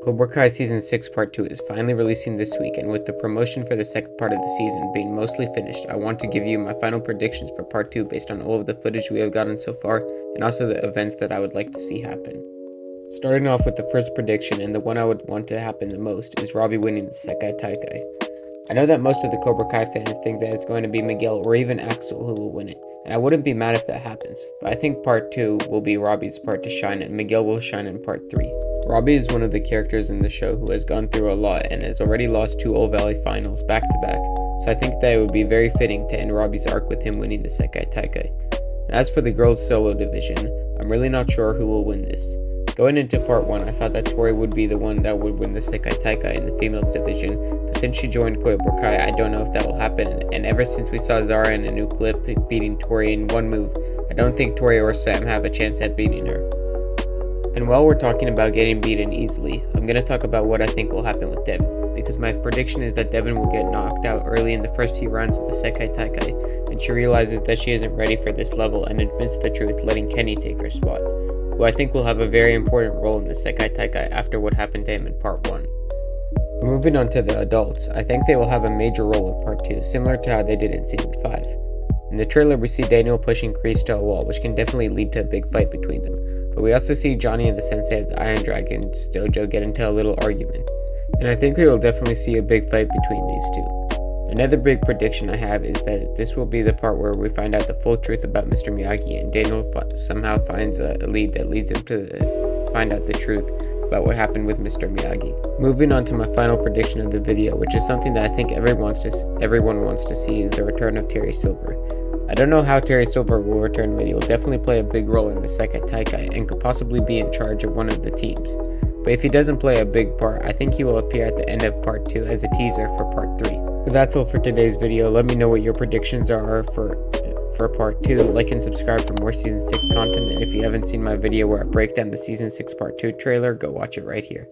Cobra Kai Season 6 Part 2 is finally releasing this week, and with the promotion for the second part of the season being mostly finished, I want to give you my final predictions for Part 2 based on all of the footage we have gotten so far, and also the events that I would like to see happen. Starting off with the first prediction, and the one I would want to happen the most, is Robbie winning the Sekai Taikai. I know that most of the Cobra Kai fans think that it's going to be Miguel or even Axel who will win it, and I wouldn't be mad if that happens, but I think Part 2 will be Robbie's part to shine, and Miguel will shine in Part 3. Robbie is one of the characters in the show who has gone through a lot and has already lost 2 All Valley finals back to back, so I think that it would be very fitting to end Robbie's arc with him winning the Sekai Taikai. And as for the girls solo division, I'm really not sure who will win this. Going into Part 1, I thought that Tori would be the one that would win the Sekai Taikai in the females division, but since she joined Cobra Kai, I don't know if that will happen, and ever since we saw Zara in a new clip beating Tori in one move, I don't think Tori or Sam have a chance at beating her. And while we're talking about getting beaten easily, I'm going to talk about what I think will happen with Devin, because my prediction is that Devin will get knocked out early in the first few rounds of the Sekai Taikai, and she realizes that she isn't ready for this level and admits the truth, letting Kenny take her spot, who I think will have a very important role in the Sekai Taikai after what happened to him in Part 1. Moving on to the adults, I think they will have a major role in Part 2, similar to how they did in Season 5. In the trailer, we see Daniel pushing Kreese to a wall, which can definitely lead to a big fight between them. But we also see Johnny and the sensei of the Iron Dragon's dojo get into a little argument, and I think we will definitely see a big fight between these two. Another big prediction I have is that this will be the part where we find out the full truth about Mr. Miyagi, and Daniel somehow finds a lead that leads him to find out the truth about what happened with Mr. Miyagi. Moving on to my final prediction of the video, which is something that I think everyone wants to see, is the return of Terry Silver. I don't know how Terry Silver will return, but he will definitely play a big role in the Sekai Taikai and could possibly be in charge of one of the teams. But if he doesn't play a big part, I think he will appear at the end of Part 2 as a teaser for Part 3. So that's all for today's video. Let me know what your predictions are for Part 2. Like and subscribe for more Season 6 content, and if you haven't seen my video where I break down the Season 6 Part 2 trailer, go watch it right here.